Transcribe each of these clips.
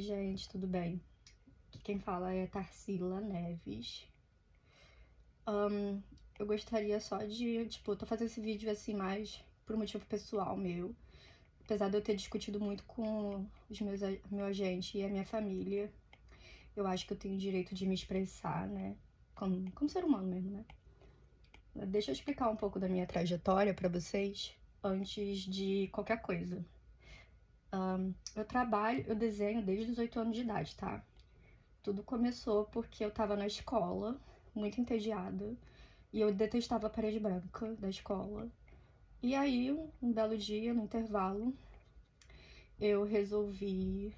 Gente, tudo bem? Aqui quem fala é Tarsila Neves. Eu gostaria só de, tô fazendo esse vídeo assim mais por um motivo pessoal meu. Apesar de eu ter discutido muito com meu agente e a minha família, eu acho que eu tenho o direito de me expressar, né? Como ser humano mesmo, né? Deixa eu explicar um pouco da minha trajetória pra vocês antes de qualquer coisa. Eu desenho desde os 8 anos de idade, tá? Tudo começou porque eu tava na escola, muito entediada, e eu detestava a parede branca da escola. E aí, um belo dia, no intervalo, eu resolvi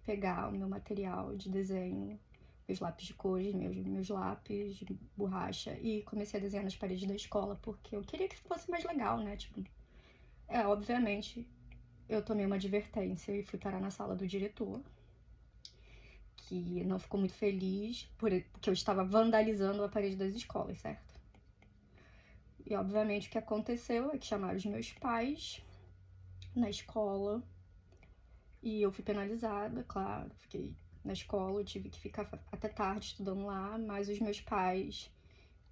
pegar o meu material de desenho, meus lápis de cores, meus lápis de borracha, e comecei a desenhar nas paredes da escola, porque eu queria que fosse mais legal, né? Obviamente, eu tomei uma advertência e fui parar na sala do diretor, que não ficou muito feliz porque eu estava vandalizando a parede das escolas, certo? E obviamente o que aconteceu é que chamaram os meus pais na escola e eu fui penalizada, claro, fiquei na escola, eu tive que ficar até tarde estudando lá, mas os meus pais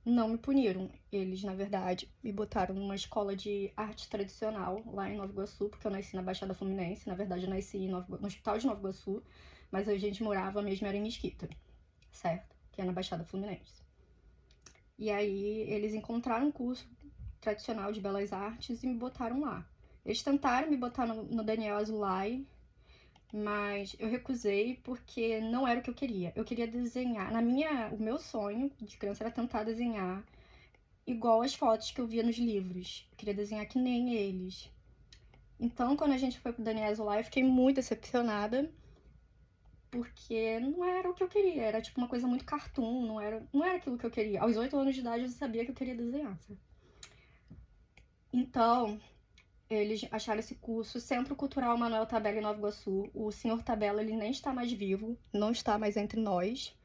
não me puniram. Eles, na verdade, me botaram numa escola de arte tradicional lá em Nova Iguaçu, porque eu nasci na Baixada Fluminense. Na verdade, eu nasci no Hospital de Nova Iguaçu, mas a gente morava mesmo era em Mesquita, certo? Que é na Baixada Fluminense. E aí eles encontraram um curso tradicional de Belas Artes e me botaram lá. Eles tentaram me botar no Daniel Azulay, mas eu recusei porque não era o que eu queria. Eu queria desenhar. O meu sonho de criança era tentar desenhar igual as fotos que eu via nos livros. Eu queria desenhar que nem eles. Então, quando a gente foi pro Daniel Azulay, eu fiquei muito decepcionada, porque não era o que eu queria. Era tipo uma coisa muito cartoon, não era aquilo que eu queria. Aos 8 anos de idade eu sabia que eu queria desenhar, sabe? Então, eles acharam esse curso, Centro Cultural Manuel Tabela em Nova Iguaçu. O senhor Tabela, ele nem está mais vivo, não está mais entre nós,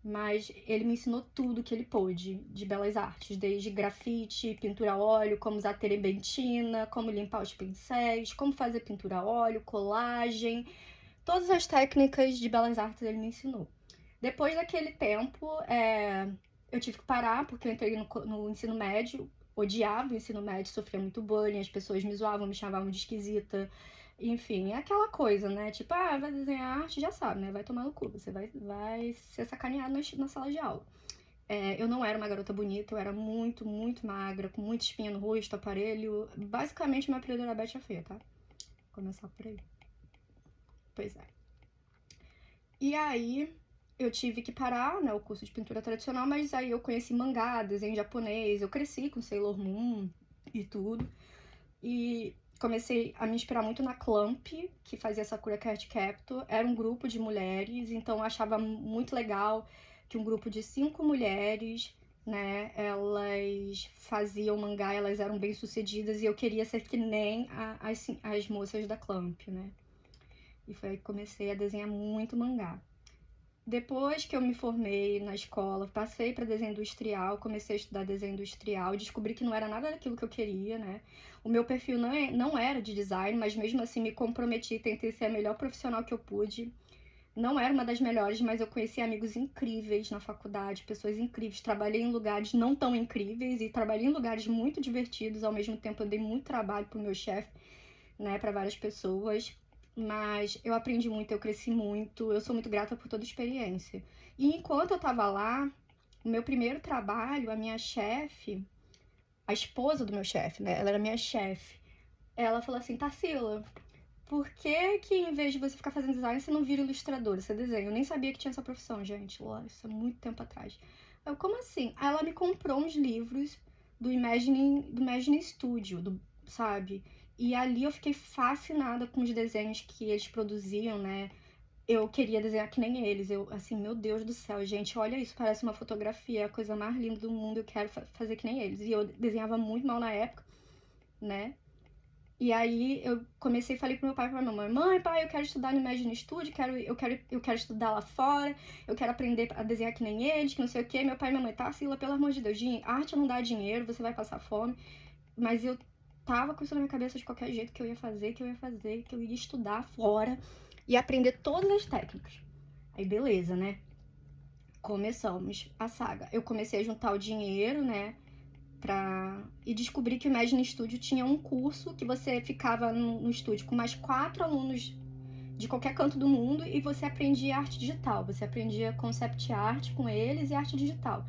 mas ele me ensinou tudo que ele pôde de belas artes, desde grafite, pintura a óleo, como usar terebentina, como limpar os pincéis, como fazer pintura a óleo, colagem, todas as técnicas de belas artes ele me ensinou. Depois daquele tempo, eu tive que parar, porque eu entrei no ensino médio, odiava o ensino médio, sofria muito bullying, as pessoas me zoavam, me chamavam de esquisita. Enfim, é aquela coisa, né? Tipo, vai desenhar arte, já sabe, né? Vai tomar no cu, você vai ser sacaneado na sala de aula. Eu não era uma garota bonita, eu era muito, muito magra, com muita espinha no rosto, aparelho. Basicamente, meu apelido era Betty a Feia, tá? Vou começar por aí. Pois é. E aí, eu tive que parar, né, o curso de pintura tradicional, mas aí eu conheci mangá, desenho japonês, eu cresci com Sailor Moon e tudo. E comecei a me inspirar muito na Clamp, que fazia Sakura Card Captor. Era um grupo de mulheres, então eu achava muito legal que um grupo de 5 mulheres, né, elas faziam mangá, elas eram bem-sucedidas, e eu queria ser que nem as moças da Clamp, né. E foi aí que comecei a desenhar muito mangá. Depois que eu me formei na escola, passei para desenho industrial, comecei a estudar desenho industrial, descobri que não era nada daquilo que eu queria, né? O meu perfil não era de design, mas mesmo assim me comprometi, tentei ser a melhor profissional que eu pude. Não era uma das melhores, mas eu conheci amigos incríveis na faculdade, pessoas incríveis. Trabalhei em lugares não tão incríveis e trabalhei em lugares muito divertidos. Ao mesmo tempo, eu dei muito trabalho pro meu chefe, né, para várias pessoas. Mas eu aprendi muito, eu cresci muito, eu sou muito grata por toda a experiência. E enquanto eu tava lá, o meu primeiro trabalho, a minha chefe, a esposa do meu chefe, né? Ela era minha chefe. Ela falou assim: Tarsila, por que que em vez de você ficar fazendo design, você não vira ilustradora, você desenha? Eu nem sabia que tinha essa profissão, gente. Isso é muito tempo atrás. Como assim? Aí ela me comprou uns livros do Imagine Studio, sabe? E ali eu fiquei fascinada com os desenhos que eles produziam, né? Eu queria desenhar que nem eles. Assim, meu Deus do céu, gente, olha isso, parece uma fotografia, é a coisa mais linda do mundo, eu quero fazer que nem eles. E eu desenhava muito mal na época, né? E aí eu comecei e falei pro meu pai e pra minha mãe: mãe, pai, eu quero estudar no Imagine Studio, eu quero estudar lá fora, eu quero aprender a desenhar que nem eles, que não sei o quê. Meu pai e minha mãe: Tarsila, pelo amor de Deus, arte não dá dinheiro, você vai passar fome. Mas eu tava com isso na minha cabeça de qualquer jeito, que eu ia fazer, que eu ia estudar fora. e aprender todas as técnicas. Aí beleza, né? Começamos a saga. Eu comecei a juntar o dinheiro, né? E descobri que o Imagine Studio tinha um curso que você ficava no estúdio com mais 4 alunos de qualquer canto do mundo e você aprendia arte digital. Você aprendia concept art com eles e arte digital.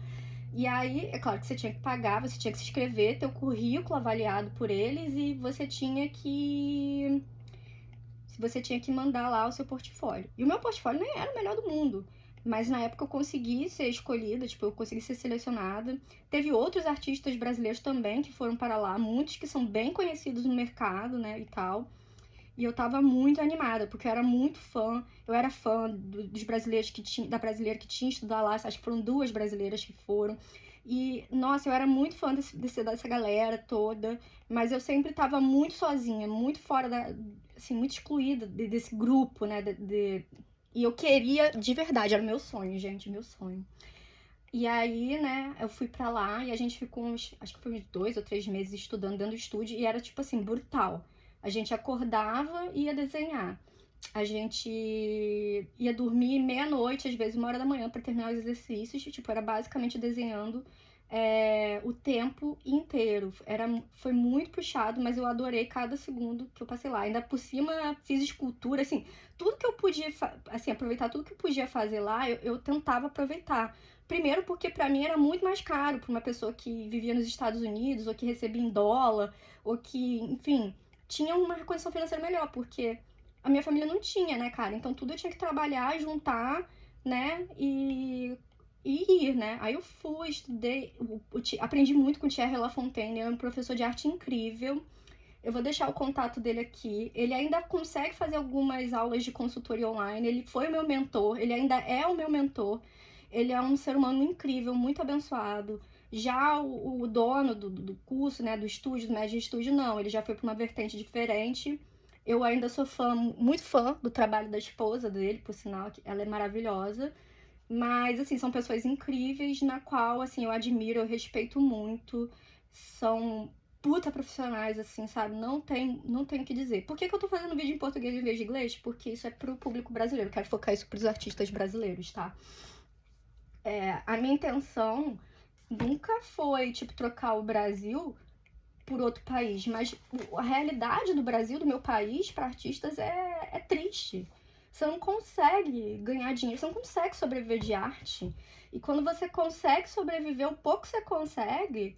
E aí, é claro que você tinha que pagar, você tinha que se inscrever, ter o currículo avaliado por eles e você tinha que mandar lá o seu portfólio. E o meu portfólio nem era o melhor do mundo. Mas na época eu consegui ser escolhida, tipo, eu consegui ser selecionada. Teve outros artistas brasileiros também que foram para lá, muitos que são bem conhecidos no mercado, né, e tal. E eu tava muito animada, porque eu era muito fã. Eu era fã dos brasileiros da brasileira que tinha estudado lá, acho que foram 2 brasileiras que foram. E, nossa, eu era muito fã dessa galera toda, mas eu sempre tava muito sozinha, muito fora assim, muito excluída desse grupo, né, E eu queria, de verdade, era meu sonho, gente, meu sonho. E aí, né, eu fui pra lá e a gente ficou acho que foi uns 2 ou 3 meses estudando dentro do estúdio e era, tipo assim, brutal. A gente acordava e ia desenhar. A gente ia dormir meia-noite, às vezes 1h da manhã, pra terminar os exercícios. Tipo, era basicamente desenhando o tempo inteiro. Foi muito puxado, mas eu adorei cada segundo que eu passei lá. Ainda por cima, fiz escultura, assim, tudo que eu podia, assim, aproveitar tudo que eu podia fazer lá, eu tentava aproveitar. Primeiro porque pra mim era muito mais caro pra uma pessoa que vivia nos Estados Unidos, ou que recebia em dólar, ou que, enfim, tinha uma condição financeira melhor, porque a minha família não tinha, né, cara? Então tudo eu tinha que trabalhar, juntar, né, e ir, né? Aí eu fui, estudei, aprendi muito com o Thierry Lafontaine, é um professor de arte incrível. Eu vou deixar o contato dele aqui. Ele ainda consegue fazer algumas aulas de consultoria online. Ele foi o meu mentor, ele ainda é o meu mentor. Ele é um ser humano incrível, muito abençoado. Já o dono do curso, né, do estúdio, do Magic Studio, não. Ele já foi para uma vertente diferente. Eu ainda sou fã, muito fã do trabalho da esposa dele, por sinal, que ela é maravilhosa. Mas, assim, são pessoas incríveis, na qual, assim, eu admiro, eu respeito muito. São puta profissionais, assim, sabe? Não tem o que dizer. Por que eu tô fazendo vídeo em português em vez de inglês? Porque isso é pro público brasileiro. Eu quero focar isso pros artistas brasileiros, tá? A minha intenção nunca foi, tipo, trocar o Brasil por outro país, mas a realidade do Brasil, do meu país, para artistas é triste. Você não consegue ganhar dinheiro, você não consegue sobreviver de arte. E quando você consegue sobreviver, o pouco que você consegue,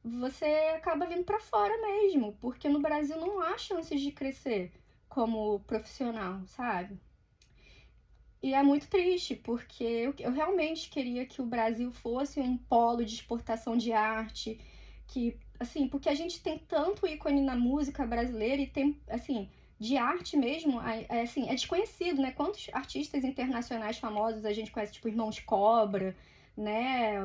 você acaba vindo para fora mesmo, porque no Brasil não há chances de crescer como profissional, sabe? E é muito triste, porque eu realmente queria que o Brasil fosse um polo de exportação de arte, que, assim, porque a gente tem tanto ícone na música brasileira e tem, assim, de arte mesmo, assim, é desconhecido, né? Quantos artistas internacionais famosos a gente conhece, tipo Irmãos Cobra, né?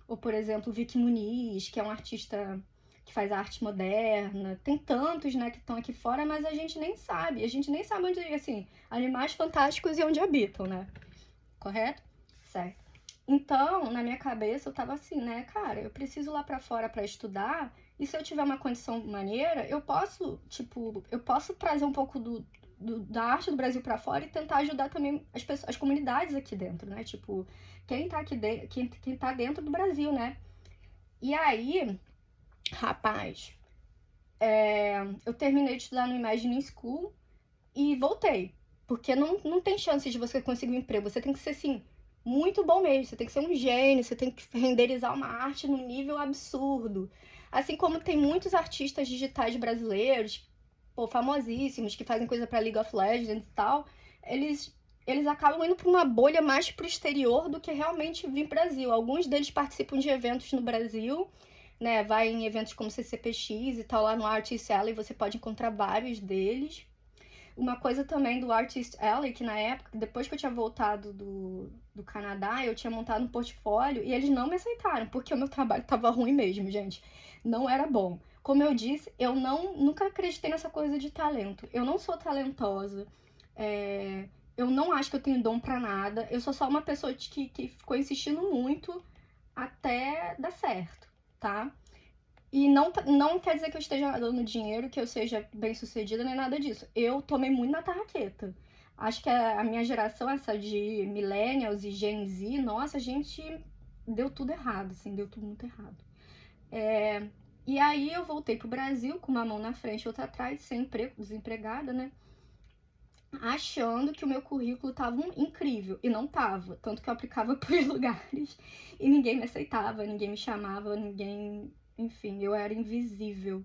Ou, por exemplo, Vicky Muniz, que é um artista que faz arte moderna. Tem tantos, né, que estão aqui fora, mas a gente nem sabe. A gente nem sabe onde, assim, Animais Fantásticos e onde habitam, né? Correto? Certo. Então, na minha cabeça, eu tava assim, né, cara, eu preciso ir lá pra fora pra estudar, e se eu tiver uma condição maneira, eu posso, tipo, eu posso trazer um pouco da arte do Brasil pra fora e tentar ajudar também as pessoas, as comunidades aqui dentro, né? Tipo, quem tá aqui dentro, quem tá dentro do Brasil, né? E aí, rapaz, eu terminei de estudar no Imagine School e voltei. Porque não tem chance de você conseguir um emprego. Você tem que ser, assim, muito bom mesmo. Você tem que ser um gênio, você tem que renderizar uma arte num nível absurdo. Assim como tem muitos artistas digitais brasileiros, pô, famosíssimos, que fazem coisa pra League of Legends e tal, eles acabam indo pra uma bolha mais pro exterior do que realmente vir pro Brasil. Alguns deles participam de eventos no Brasil, né? Vai em eventos como CCPX e tal, lá no Artist Alley, você pode encontrar vários deles. Uma coisa também do Artist Alley, que na época, depois que eu tinha voltado do Canadá, eu tinha montado um portfólio e eles não me aceitaram, porque o meu trabalho tava ruim mesmo, gente. Não era bom. Como eu disse, eu nunca acreditei nessa coisa de talento. Eu não sou talentosa. Eu não acho que eu tenho dom pra nada. Eu sou só uma pessoa que ficou insistindo muito até dar certo, tá? E não quer dizer que eu esteja dando dinheiro, que eu seja bem sucedida, nem nada disso. Eu tomei muito na tarraqueta. Acho que a minha geração, essa de millennials e Gen Z, nossa, a gente deu tudo errado, assim, deu tudo muito errado. E aí eu voltei pro Brasil com uma mão na frente e outra atrás, sem emprego, desempregada, né? Achando que o meu currículo tava incrível, e não tava. Tanto que eu aplicava pros lugares e ninguém me aceitava, ninguém me chamava, ninguém... Enfim, eu era invisível.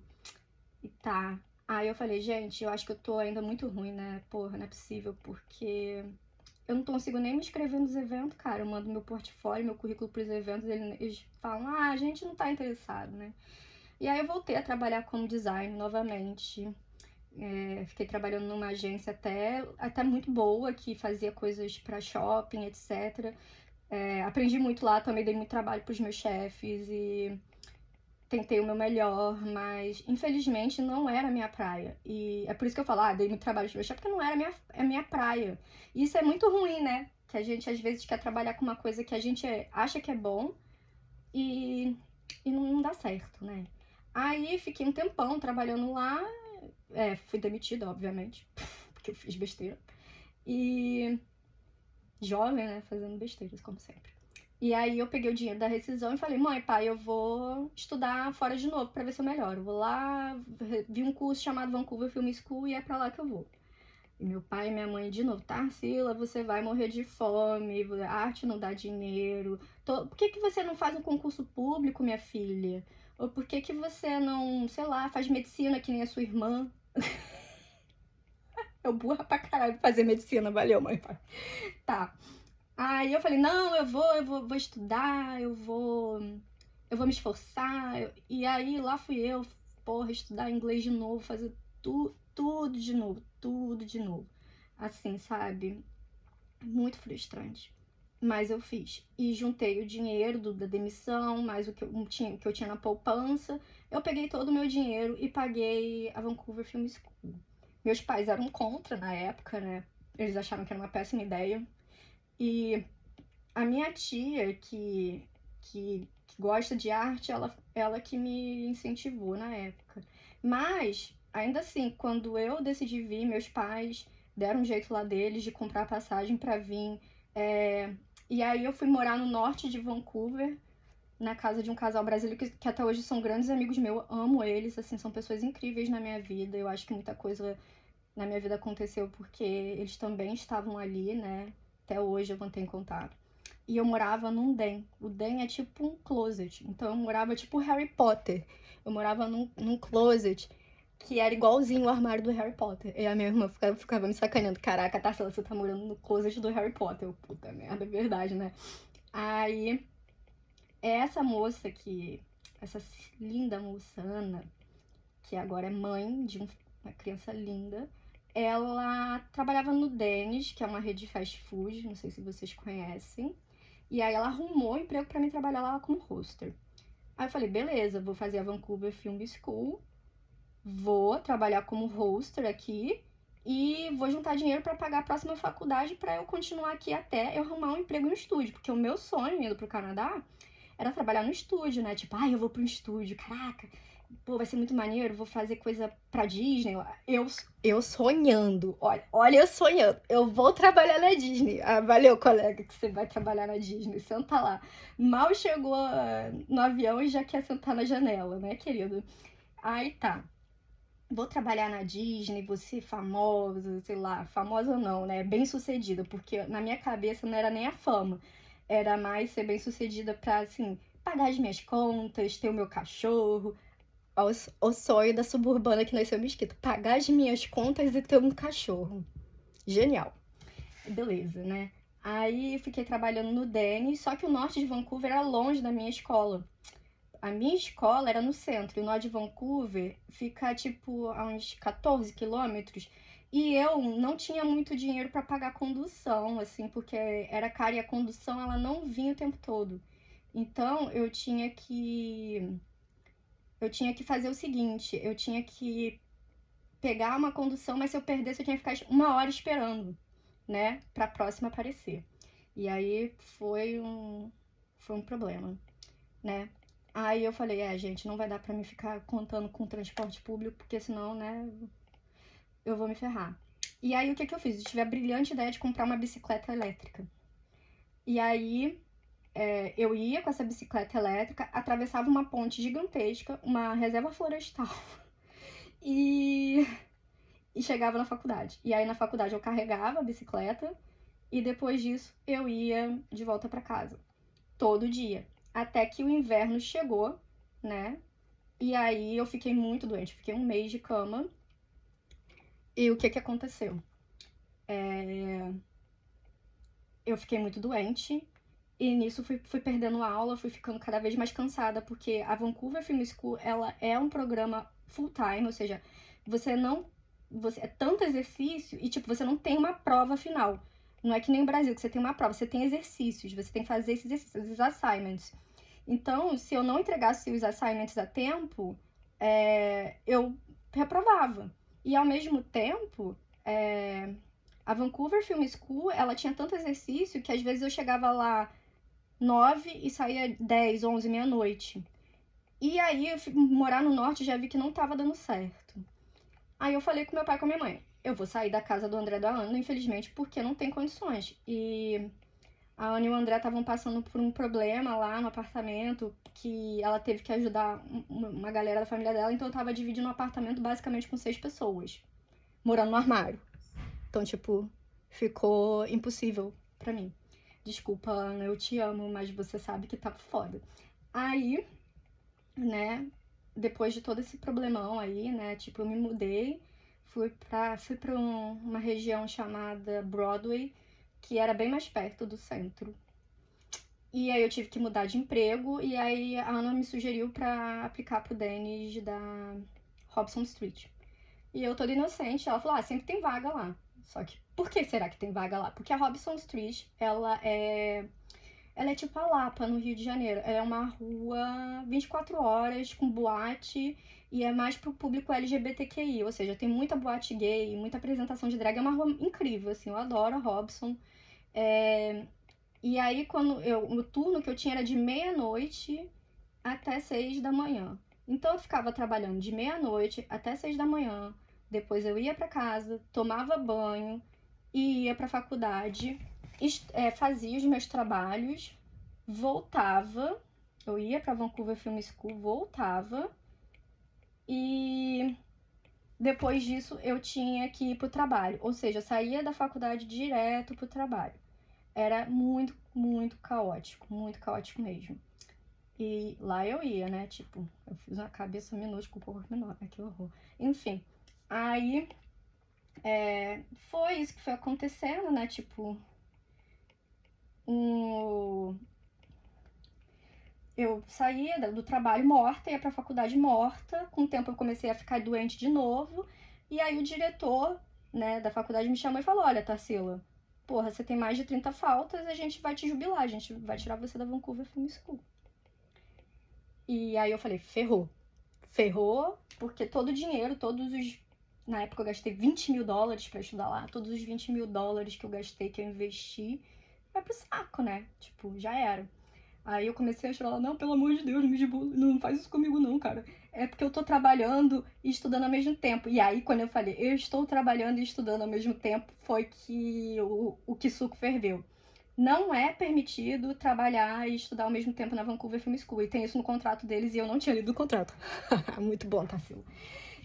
E tá. Aí eu falei, gente, eu acho que eu tô ainda muito ruim, né? Porra, não é possível, porque eu não consigo nem me inscrever nos eventos, cara. Eu mando meu portfólio, meu currículo pros eventos, eles falam, a gente não tá interessado, né? E aí eu voltei a trabalhar como design novamente. Fiquei trabalhando numa agência até muito boa, que fazia coisas pra shopping, etc. Aprendi muito lá, também dei muito trabalho pros meus chefes e tentei o meu melhor, mas infelizmente não era a minha praia. E é por isso que eu falo, dei muito trabalho pros meus chefes, porque não era a minha praia. E isso é muito ruim, né? Que a gente às vezes quer trabalhar com uma coisa que a gente acha que é bom e não dá certo, né? Aí fiquei um tempão trabalhando lá, fui demitida, obviamente, porque eu fiz besteira. E jovem, né, fazendo besteiras, como sempre. E aí eu peguei o dinheiro da rescisão e falei, mãe, pai, eu vou estudar fora de novo pra ver se eu melhoro. Eu vou lá, vi um curso chamado Vancouver Film School e é pra lá que eu vou. E meu pai e minha mãe de novo, Tarsila, você vai morrer de fome, a arte não dá dinheiro. Por que você não faz um concurso público, minha filha? Ou por que você não, sei lá, faz medicina que nem a sua irmã? Eu burra pra caralho fazer medicina, valeu, mãe. Tá. Aí eu falei, não, eu vou estudar, eu vou me esforçar. E aí lá fui eu, porra, estudar inglês de novo, fazer tudo de novo, tudo de novo. Assim, sabe? Muito frustrante. Mas eu fiz. E juntei o dinheiro da demissão, mais o que eu tinha na poupança. Eu peguei todo o meu dinheiro e paguei a Vancouver Film School. Meus pais eram contra na época, né? Eles acharam que era uma péssima ideia. E a minha tia, que gosta de arte, ela que me incentivou na época. Mas, ainda assim, quando eu decidi vir, meus pais deram um jeito lá deles de comprar passagem pra vir. E aí eu fui morar no norte de Vancouver, na casa de um casal brasileiro que até hoje são grandes amigos meus. Eu amo eles, assim, são pessoas incríveis na minha vida. Eu acho que muita coisa na minha vida aconteceu porque eles também estavam ali, né? Até hoje eu mantenho contato. E eu morava num den. O den é tipo um closet. Então eu morava tipo Harry Potter. Eu morava num closet que era igualzinho o armário do Harry Potter. E a minha irmã ficava me sacaneando. Caraca, Tarsila, você tá morando no closet do Harry Potter. Eu, puta merda, é verdade, né? Aí, essa moça essa linda moça, Ana, que agora é mãe de uma criança linda, ela trabalhava no Denny's, que é uma rede de fast food, não sei se vocês conhecem. E aí ela arrumou um emprego pra mim trabalhar lá como hoster. Aí eu falei, beleza, vou fazer a Vancouver Film School, vou trabalhar como hoster aqui e vou juntar dinheiro pra pagar a próxima faculdade pra eu continuar aqui até eu arrumar um emprego no estúdio. Porque o meu sonho indo pro Canadá era trabalhar no estúdio, né? Tipo, eu vou pro estúdio, caraca, pô, vai ser muito maneiro, vou fazer coisa pra Disney. Eu sonhando, olha eu sonhando, eu vou trabalhar na Disney. Valeu, colega, que você vai trabalhar na Disney, senta lá. Mal chegou no avião e já quer sentar na janela, né, querido? Aí tá, vou trabalhar na Disney, vou ser famosa, sei lá, famosa não, né, bem sucedida, porque na minha cabeça não era nem a fama, era mais ser bem sucedida pra, assim, pagar as minhas contas, ter o meu cachorro, o sonho da suburbana que nasceu mesquita. Pagar as minhas contas e ter um cachorro. Genial. Beleza, né? Aí fiquei trabalhando no Denny's, só que o norte de Vancouver era longe da minha escola. A minha escola era no centro, e o norte de Vancouver fica, tipo, a uns 14 quilômetros. E eu não tinha muito dinheiro para pagar a condução, assim, porque era cara e a condução, ela não vinha o tempo todo. Então, eu tinha que fazer o seguinte, eu tinha que pegar uma condução, mas se eu perdesse eu tinha que ficar 1 hora esperando, né, pra próxima aparecer. E aí foi um problema, né? Aí eu falei, gente, não vai dar pra mim ficar contando com transporte público, porque senão, né, eu vou me ferrar. E aí, o que eu fiz? Eu tive a brilhante ideia de comprar uma bicicleta elétrica. E aí, eu ia com essa bicicleta elétrica, atravessava uma ponte gigantesca, uma reserva florestal, e, e chegava na faculdade. E aí, na faculdade, eu carregava a bicicleta, e depois disso, eu ia de volta pra casa. Todo dia. Até que o inverno chegou, né? E aí, eu fiquei muito doente. Fiquei um mês de cama. E o que aconteceu? Eu fiquei muito doente. E nisso fui perdendo aula, fui ficando cada vez mais cansada, porque a Vancouver Film School, ela é um programa full-time, ou seja, você não... é tanto exercício e, tipo, você não tem uma prova final. Não é que nem o Brasil, que você tem uma prova, você tem exercícios, você tem que fazer esses exercícios, esses assignments. Então, se eu não entregasse os assignments a tempo, eu reprovava. E, ao mesmo tempo, a Vancouver Film School, ela tinha tanto exercício que, às vezes, eu chegava lá 9 e saía 10, 11, meia-noite. E aí, eu fui morar no norte e já vi que não tava dando certo. Aí eu falei com meu pai e com a minha mãe, eu vou sair da casa do André e da Ana, infelizmente, porque não tem condições. E a Ana e o André estavam passando por um problema lá no apartamento, que ela teve que ajudar uma galera da família dela, então eu tava dividindo um apartamento basicamente com 6 pessoas, morando no armário. Então, tipo, ficou impossível pra mim. Desculpa, Ana, eu te amo, mas você sabe que tá foda. Aí, né, depois de todo esse problemão aí, né, tipo, eu me mudei, fui pra uma região chamada Broadway, que era bem mais perto do centro. E aí eu tive que mudar de emprego, e aí a Ana me sugeriu pra aplicar pro Dennis da Hobson Street. E eu toda inocente, ela falou, sempre tem vaga lá. Só que, por que será que tem vaga lá? Porque a Hobson Street, ela é tipo a Lapa, no Rio de Janeiro. Ela é uma rua 24 horas, com boate, e é mais pro público LGBTQI, ou seja, tem muita boate gay, muita apresentação de drag. É uma rua incrível, assim, eu adoro a Hobson. E aí, o turno que eu tinha era de meia-noite até 6 da manhã. Então, eu ficava trabalhando de meia-noite até 6 da manhã. Depois eu ia pra casa, tomava banho e ia pra faculdade, fazia os meus trabalhos, voltava, eu ia pra Vancouver Film School, voltava, e depois disso eu tinha que ir pro trabalho, ou seja, eu saía da faculdade direto pro trabalho. Era muito, muito caótico mesmo. E lá eu ia, né, tipo, eu fiz uma cabeça minúscula, um pouco menor, que horror. Enfim, aí foi isso que foi acontecendo, né, tipo, eu saía do trabalho morta, ia pra faculdade morta, com o tempo eu comecei a ficar doente de novo, e aí o diretor, né, da faculdade me chamou e falou, olha, Tarsila, porra, você tem mais de 30 faltas, a gente vai te jubilar, a gente vai tirar você da Vancouver Film School. E aí eu falei, ferrou, porque todo o dinheiro, na época eu gastei $20 mil pra estudar lá, todos os $20 mil que eu gastei, que eu investi, vai pro saco, né, tipo, já era. Aí eu comecei a chorar, não, pelo amor de Deus, não faz isso comigo não, cara. É porque eu tô trabalhando e estudando ao mesmo tempo. E aí, quando eu falei, eu estou trabalhando e estudando ao mesmo tempo, foi que o Kisuko ferveu. Não é permitido trabalhar e estudar ao mesmo tempo na Vancouver Film School. E tem isso no contrato deles e eu não tinha lido o contrato. Muito bom, Tarsila.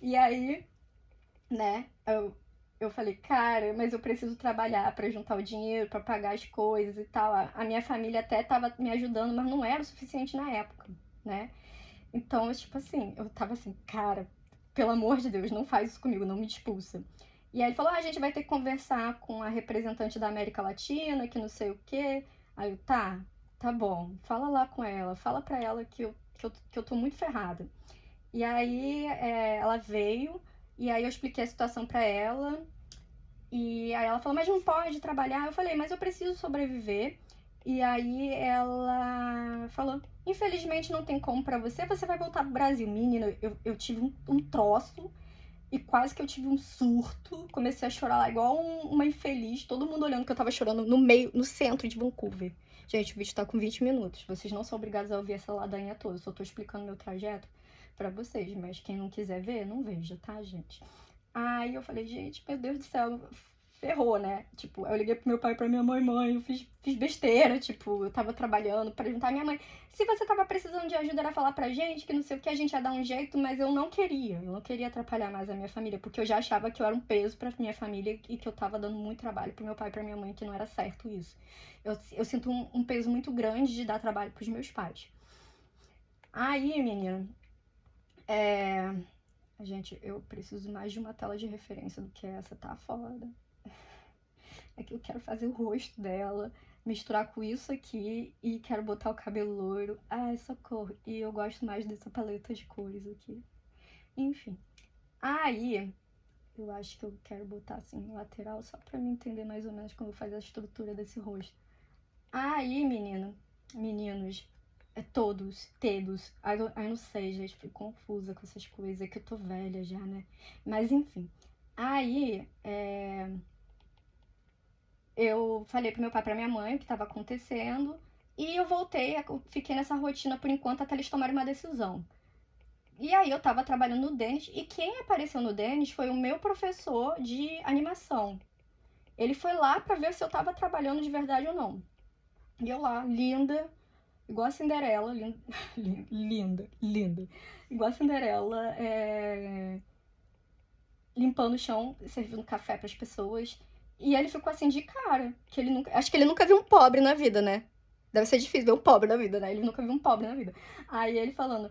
E aí, né, eu falei, cara, mas eu preciso trabalhar pra juntar o dinheiro, pra pagar as coisas e tal. A minha família até tava me ajudando, mas não era o suficiente na época, né? Então, tipo assim, eu tava assim, cara, pelo amor de Deus, não faz isso comigo, não me expulsa. E aí ele falou, a gente vai ter que conversar com a representante da América Latina, que não sei o quê. Aí eu, tá bom, fala lá com ela, fala pra ela que eu tô muito ferrada. E aí ela veio, e aí eu expliquei a situação pra ela, e aí ela falou, mas não pode trabalhar? Eu falei, mas eu preciso sobreviver. E aí ela falou, infelizmente não tem como pra você, você vai voltar pro Brasil. Menina, eu tive um troço, e quase que eu tive um surto. Comecei a chorar lá igual uma infeliz, todo mundo olhando que eu tava chorando no centro de Vancouver. Gente, o vídeo tá com 20 minutos, vocês não são obrigados a ouvir essa ladainha toda, eu só tô explicando meu trajeto pra vocês, mas quem não quiser ver, não veja, tá, gente? Aí eu falei, gente, meu Deus do céu, ferrou, né? Tipo, eu liguei pro meu pai e pra minha mãe, eu fiz besteira, tipo, eu tava trabalhando pra juntar minha mãe. Se você tava precisando de ajuda, era falar pra gente, que não sei o que, a gente ia dar um jeito, mas eu não queria atrapalhar mais a minha família, porque eu já achava que eu era um peso pra minha família e que eu tava dando muito trabalho pro meu pai e pra minha mãe, que não era certo isso. Eu sinto um peso muito grande de dar trabalho pros meus pais. Aí, menina, gente, eu preciso mais de uma tela de referência do que essa, tá foda. É que eu quero fazer o rosto dela, misturar com isso aqui e quero botar o cabelo loiro. Ai, socorro. E eu gosto mais dessa paleta de cores aqui. Enfim. Aí, eu acho que eu quero botar assim no lateral só pra me entender mais ou menos como faz a estrutura desse rosto. Aí, meninos, todos. Aí eu não sei, gente, fico confusa com essas coisas, é que eu tô velha já, né? Mas enfim. Aí, eu falei pro meu pai e pra minha mãe o que estava acontecendo e eu fiquei nessa rotina por enquanto até eles tomarem uma decisão. E aí eu tava trabalhando no Denis e quem apareceu no Denis foi o meu professor de animação. Ele foi lá pra ver se eu tava trabalhando de verdade ou não. E eu lá, linda, igual a Cinderela, linda, igual a Cinderela, limpando o chão, servindo café pras pessoas. E ele ficou assim de cara, que acho que ele nunca viu um pobre na vida, né? Deve ser difícil ver um pobre na vida, né? Ele nunca viu um pobre na vida. Aí ele falando,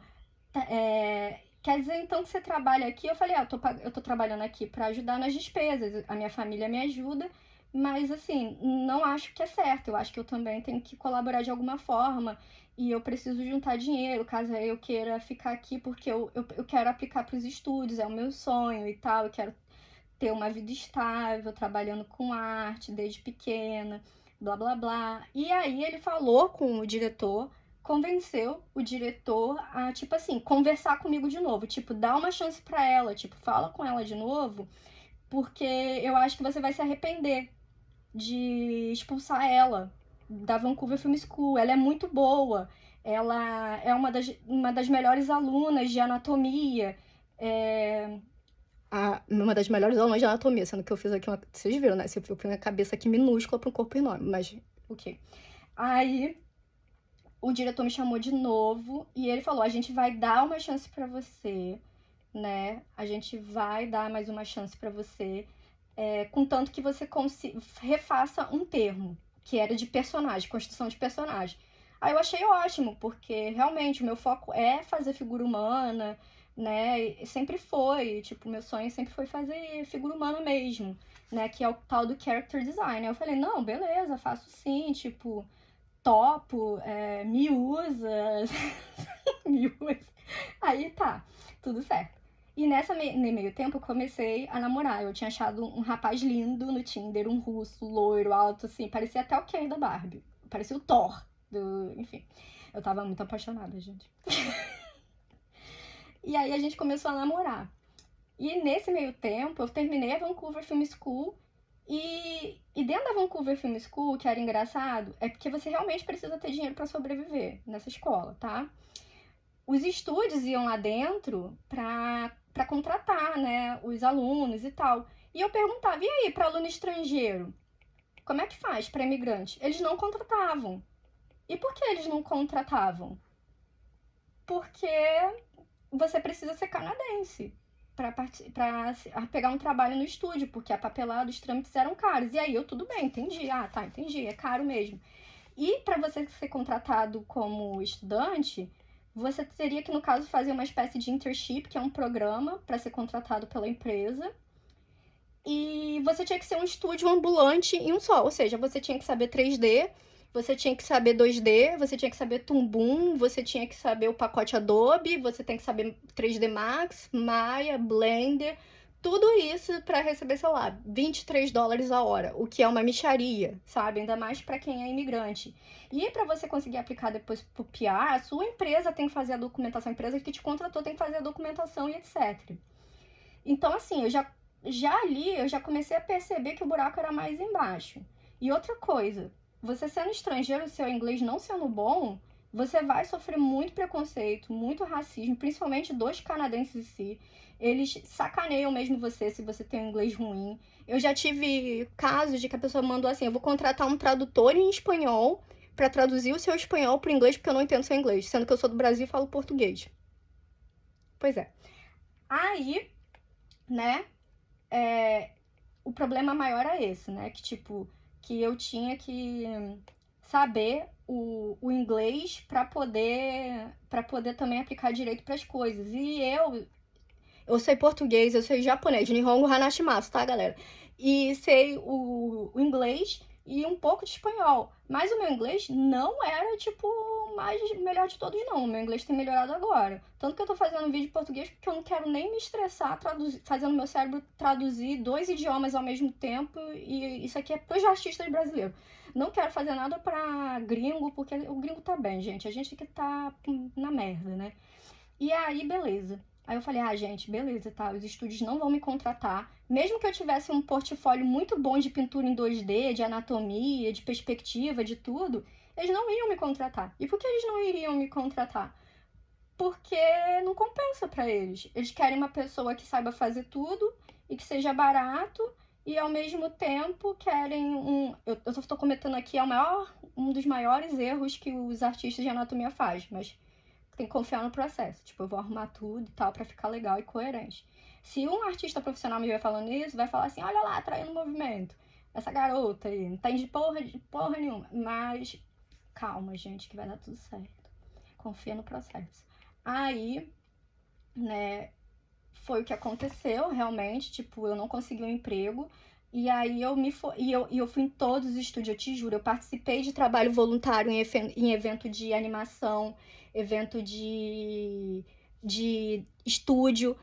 quer dizer então que você trabalha aqui? Eu falei, eu tô trabalhando aqui pra ajudar nas despesas, a minha família me ajuda, mas assim, não acho que é certo, eu acho que eu também tenho que colaborar de alguma forma e eu preciso juntar dinheiro, caso eu queira ficar aqui, porque eu quero aplicar pros estudos, é o meu sonho e tal, eu quero ter uma vida estável, trabalhando com arte desde pequena, blá blá blá. E aí ele falou com o diretor, convenceu o diretor a, tipo assim, conversar comigo de novo, tipo, dá uma chance pra ela, tipo, fala com ela de novo, porque eu acho que você vai se arrepender de expulsar ela da Vancouver Film School. Ela é muito boa, ela é uma das melhores alunas de anatomia, uma das melhores alunas de anatomia, sendo que eu fiz aqui vocês viram, né? Eu fiz uma cabeça aqui minúscula para um corpo enorme, mas ok. Aí o diretor me chamou de novo e ele falou: a gente vai dar uma chance para você, né? A gente vai dar mais uma chance para você, contanto que você refaça um termo, que era de personagem, construção de personagem. Aí eu achei ótimo, porque realmente o meu foco é fazer figura humana, né? E sempre foi, tipo, meu sonho sempre foi fazer figura humana mesmo, né? Que é o tal do character design. Aí eu falei, não, beleza, faço sim, tipo, topo, me usa, me usa. Aí tá, tudo certo. E nesse meio tempo eu comecei a namorar. Eu tinha achado um rapaz lindo no Tinder, um russo, loiro, alto, assim, parecia até o Ken da Barbie. Parecia o Thor, enfim. Eu tava muito apaixonada, gente. E aí a gente começou a namorar. E nesse meio tempo eu terminei a Vancouver Film School. E dentro da Vancouver Film School, que era engraçado, é porque você realmente precisa ter dinheiro para sobreviver nessa escola, tá? Os estúdios iam lá dentro para contratar, né, os alunos e tal. E eu perguntava, e aí, para aluno estrangeiro, como é que faz para imigrante? Eles não contratavam. E por que eles não contratavam? Porque você precisa ser canadense para pegar um trabalho no estúdio, porque a papelada, os trâmites eram caros. E aí eu, tudo bem, entendi. Ah, tá, entendi, é caro mesmo. E para você ser contratado como estudante, você teria que, no caso, fazer uma espécie de internship, que é um programa para ser contratado pela empresa. E você tinha que ser um estúdio ambulante em um só, ou seja, você tinha que saber 3D, você tinha que saber 2D, você tinha que saber Toon Boom, você tinha que saber o pacote Adobe, você tem que saber 3D Max, Maya, Blender, tudo isso para receber, sei lá, $23 a hora, o que é uma mixaria, sabe? Ainda mais para quem é imigrante. E para você conseguir aplicar depois pro PR, a sua empresa tem que fazer a documentação, a empresa que te contratou tem que fazer a documentação e etc. Então, assim, eu já comecei a perceber que o buraco era mais embaixo. E outra coisa, você sendo estrangeiro, seu inglês não sendo bom, você vai sofrer muito preconceito, muito racismo, principalmente dos canadenses em si. Eles sacaneiam mesmo você se você tem um inglês ruim. Eu já tive casos de que a pessoa mandou assim: eu vou contratar um tradutor em espanhol pra traduzir o seu espanhol pro inglês porque eu não entendo seu inglês, sendo que eu sou do Brasil e falo português. Pois é. Aí, né, o problema maior é esse, né, que tipo, que eu tinha que saber o inglês pra poder também aplicar direito pras coisas. E eu sei português, eu sei japonês, Nihongo Hanashimasu, tá, galera? E sei o inglês e um pouco de espanhol. Mas o meu inglês não era, tipo, o melhor de todos, não. O meu inglês tem melhorado agora. Tanto que eu tô fazendo vídeo em português porque eu não quero nem me estressar fazendo meu cérebro traduzir 2 idiomas ao mesmo tempo. E isso aqui é pros artistas brasileiros. Não quero fazer nada pra gringo, porque o gringo tá bem, gente. A gente que tá na merda, né? E aí, beleza. Aí eu falei, gente, beleza, tá, os estúdios não vão me contratar. Mesmo que eu tivesse um portfólio muito bom de pintura em 2D, de anatomia, de perspectiva, de tudo, eles não iriam me contratar. E por que eles não iriam me contratar? Porque não compensa pra eles. Eles querem uma pessoa que saiba fazer tudo e que seja barato e ao mesmo tempo querem eu tô cometendo aqui um dos maiores erros que os artistas de anatomia fazem, mas tem que confiar no processo. Tipo, eu vou arrumar tudo e tal pra ficar legal e coerente. Se um artista profissional me vier falando isso, vai falar assim, olha lá, traindo o movimento. Essa garota aí, não tem de porra nenhuma. Mas calma, gente, que vai dar tudo certo. Confia no processo. Aí, né, foi o que aconteceu, realmente. Tipo, eu não consegui um emprego. E aí eu fui em todos os estúdios, eu te juro. Eu participei de trabalho voluntário em evento de animação, evento de estúdio.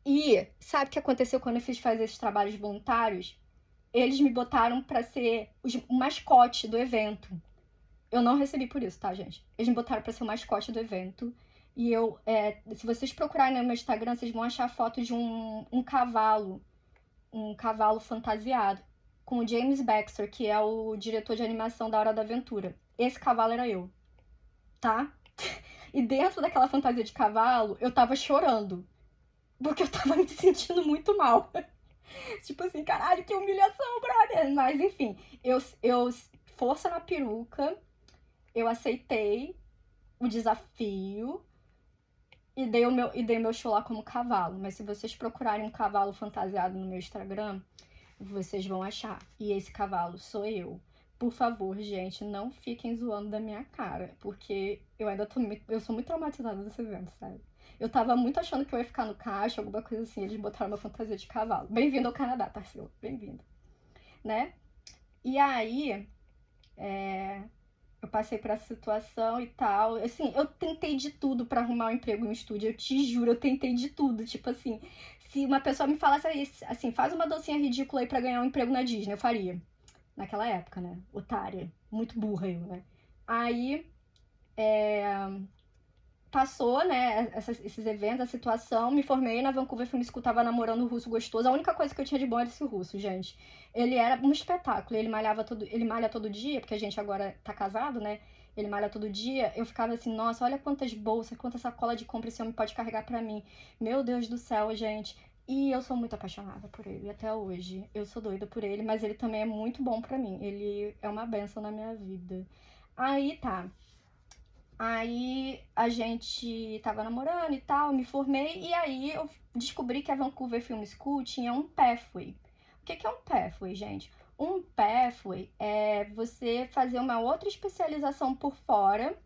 E sabe o que aconteceu quando eu fiz fazer esses trabalhos voluntários? Eles me botaram pra ser o mascote do evento. Eu não recebi por isso, tá, gente? Eles me botaram pra ser o mascote do evento. E se vocês procurarem no meu Instagram, vocês vão achar foto de um cavalo fantasiado, com o James Baxter, que é o diretor de animação da Hora da Aventura. Esse cavalo era eu, tá? E dentro daquela fantasia de cavalo, eu tava chorando. Porque eu tava me sentindo muito mal. Tipo assim, caralho, que humilhação, brother. Mas enfim, eu força na peruca, eu aceitei o desafio e dei o meu show lá como cavalo. Mas se vocês procurarem um cavalo fantasiado no meu Instagram, vocês vão achar. E esse cavalo sou eu. Por favor, gente, não fiquem zoando da minha cara, porque eu sou muito traumatizada desse evento, sabe? Eu tava muito achando que eu ia ficar no caixa, alguma coisa assim, eles botaram uma fantasia de cavalo. Bem-vindo ao Canadá, Tarsila, bem-vindo, né? E aí, eu passei por essa situação e tal. Assim, eu tentei de tudo pra arrumar um emprego no estúdio, eu te juro, eu tentei de tudo. Tipo assim, se uma pessoa me falasse assim, faz uma docinha ridícula aí pra ganhar um emprego na Disney, eu faria. Naquela época, né? Otária. Muito burra eu, né? Aí, passou, né, esses eventos, a situação, me formei na Vancouver Film School, tava namorando um russo gostoso. A única coisa que eu tinha de bom era esse russo, gente. Ele era um espetáculo, ele malha todo dia, porque a gente agora tá casado, né? Ele malha todo dia. Eu ficava assim, nossa, olha quantas bolsas, quanta sacola de compra esse homem pode carregar pra mim. Meu Deus do céu, gente. E eu sou muito apaixonada por ele, até hoje. Eu sou doida por ele, mas ele também é muito bom pra mim. Ele é uma bênção na minha vida. Aí tá. Aí a gente tava namorando e tal, me formei, e aí eu descobri que a Vancouver Film School tinha um pathway. O que é um pathway, gente? Um pathway é você fazer uma outra especialização por fora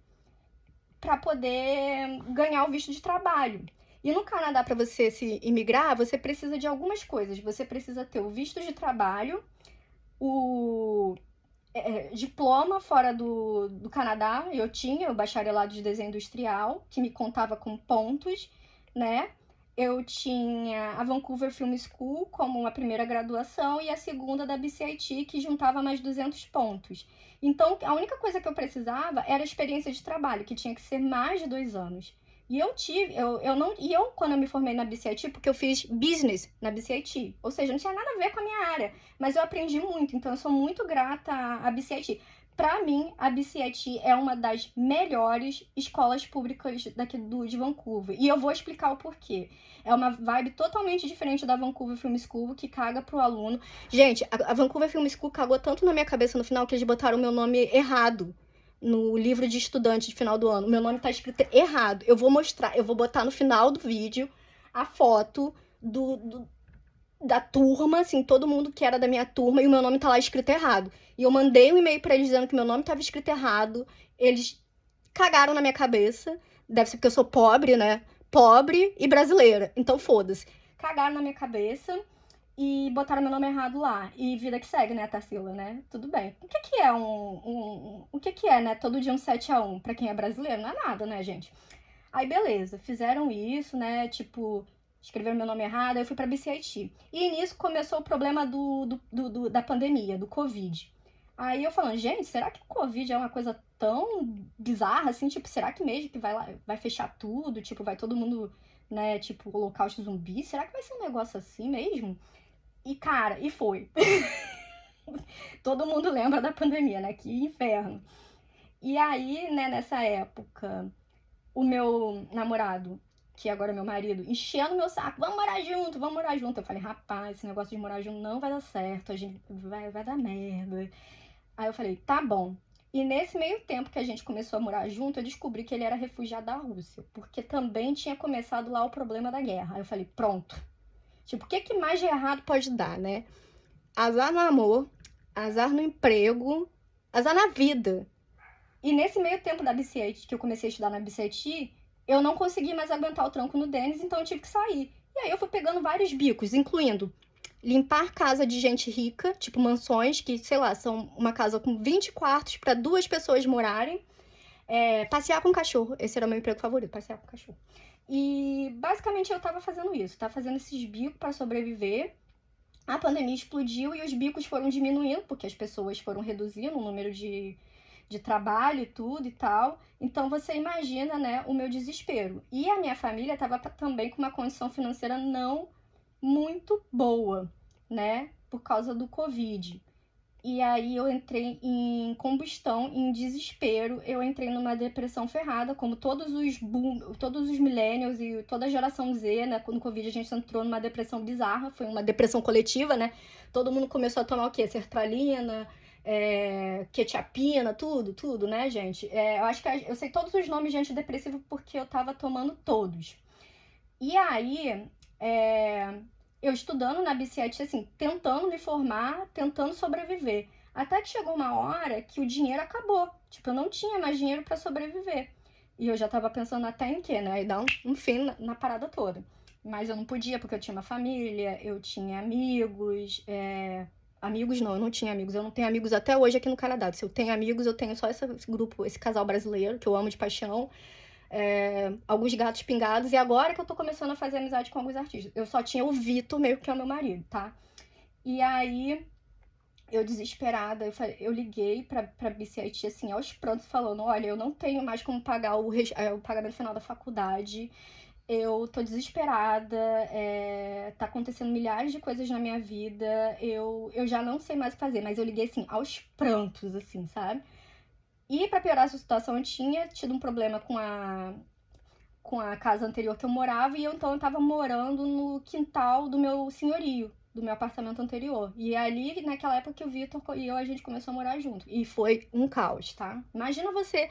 para poder ganhar o visto de trabalho. E no Canadá, para você se imigrar, você precisa de algumas coisas. Você precisa ter o visto de trabalho, o diploma fora do Canadá. Eu tinha o bacharelado de desenho industrial, que me contava com pontos, né? Eu tinha a Vancouver Film School como uma primeira graduação e a segunda da BCIT, que juntava mais 200 pontos. Então, a única coisa que eu precisava era a experiência de trabalho, que tinha que ser mais de 2 anos. E quando eu me formei na BCIT, porque eu fiz business na BCIT, ou seja, não tinha nada a ver com a minha área, mas eu aprendi muito, então eu sou muito grata à BCIT. Pra mim, a BCIT é uma das melhores escolas públicas daqui de Vancouver. E eu vou explicar o porquê. É uma vibe totalmente diferente da Vancouver Film School, que caga pro aluno. Gente, a Vancouver Film School cagou tanto na minha cabeça no final que eles botaram o meu nome errado no livro de estudante de final do ano. Meu nome tá escrito errado. Eu vou mostrar, eu vou botar no final do vídeo a foto da turma, assim, todo mundo que era da minha turma, e o meu nome tá lá escrito errado. E eu mandei um e-mail pra eles dizendo que meu nome tava escrito errado. Eles cagaram na minha cabeça. Deve ser porque eu sou pobre, né? Pobre e brasileira. Então foda-se. Cagaram na minha cabeça e botaram meu nome errado lá. E vida que segue, né, Tarsila, né? Tudo bem. O que que é o que que é, né? Todo dia um 7-1 pra quem é brasileiro? Não é nada, né, gente? Aí, beleza. Fizeram isso, né? Tipo, escreveram meu nome errado. Aí eu fui pra BCIT. E nisso começou o problema da pandemia, do Covid. Aí eu falando, gente, será que o Covid é uma coisa tão bizarra assim? Tipo, será que mesmo que vai fechar tudo? Tipo, vai todo mundo, né? Tipo, holocausto zumbi? Será que vai ser um negócio assim mesmo? E, cara, e foi. Todo mundo lembra da pandemia, né? Que inferno. E aí, né, nessa época, o meu namorado, que agora é meu marido, enchendo meu saco, vamos morar junto, vamos morar junto. Eu falei, rapaz, esse negócio de morar junto não vai dar certo, a gente vai dar merda. Aí eu falei, tá bom. E nesse meio tempo que a gente começou a morar junto, eu descobri que ele era refugiado da Rússia, porque também tinha começado lá o problema da guerra. Aí eu falei, pronto. Tipo, o que que mais de errado pode dar, né? Azar no amor, azar no emprego, azar na vida. E nesse meio tempo da BCIT, que eu comecei a estudar na BCIT, eu não consegui mais aguentar o tranco no Denis, então eu tive que sair. E aí eu fui pegando vários bicos, incluindo limpar casa de gente rica, tipo mansões, que, sei lá, são uma casa com 20 quartos para 2 pessoas morarem. Passear com cachorro, esse era o meu emprego favorito, passear com cachorro. E basicamente eu tava fazendo isso, tava fazendo esses bicos para sobreviver. A pandemia explodiu e os bicos foram diminuindo, porque as pessoas foram reduzindo o número de trabalho e tudo e tal. Então você imagina, né, o meu desespero. E a minha família estava também com uma condição financeira não muito boa, né, por causa do Covid. E aí eu entrei em combustão, em desespero, eu entrei numa depressão ferrada, como todos os millennials e toda a geração Z, né? No Covid a gente entrou numa depressão bizarra, foi uma depressão coletiva, né? Todo mundo começou a tomar o quê? Sertralina, quetiapina, tudo, né, gente? Eu acho que eu sei todos os nomes de antidepressivo porque eu tava tomando todos. E aí, eu estudando na BCIT, assim, tentando me formar, tentando sobreviver. Até que chegou uma hora que o dinheiro acabou. Tipo, eu não tinha mais dinheiro para sobreviver. E eu já tava pensando até em quê, né? E dar um fim na parada toda. Mas eu não podia, porque eu tinha uma família, eu tinha amigos. Amigos não, eu não tinha amigos. Eu não tenho amigos até hoje aqui no Canadá. Se eu tenho amigos, eu tenho só esse grupo, esse casal brasileiro, que eu amo de paixão. Alguns gatos pingados, e agora que eu tô começando a fazer amizade com alguns artistas. Eu só tinha o Vitor, meio que é o meu marido, tá? E aí, eu desesperada, eu liguei pra BCIT, assim, aos prantos, falando, olha, eu não tenho mais como pagar o pagamento final da faculdade, eu tô desesperada, tá acontecendo milhares de coisas na minha vida, eu já não sei mais o que fazer, mas eu liguei, assim, aos prantos, assim, sabe? E pra piorar essa situação, eu tinha tido um problema com a casa anterior que eu morava, e então eu tava morando no quintal do meu senhorio, do meu apartamento anterior. E ali, naquela época que o Vitor e eu, a gente começou a morar junto. E foi um caos, tá? Imagina você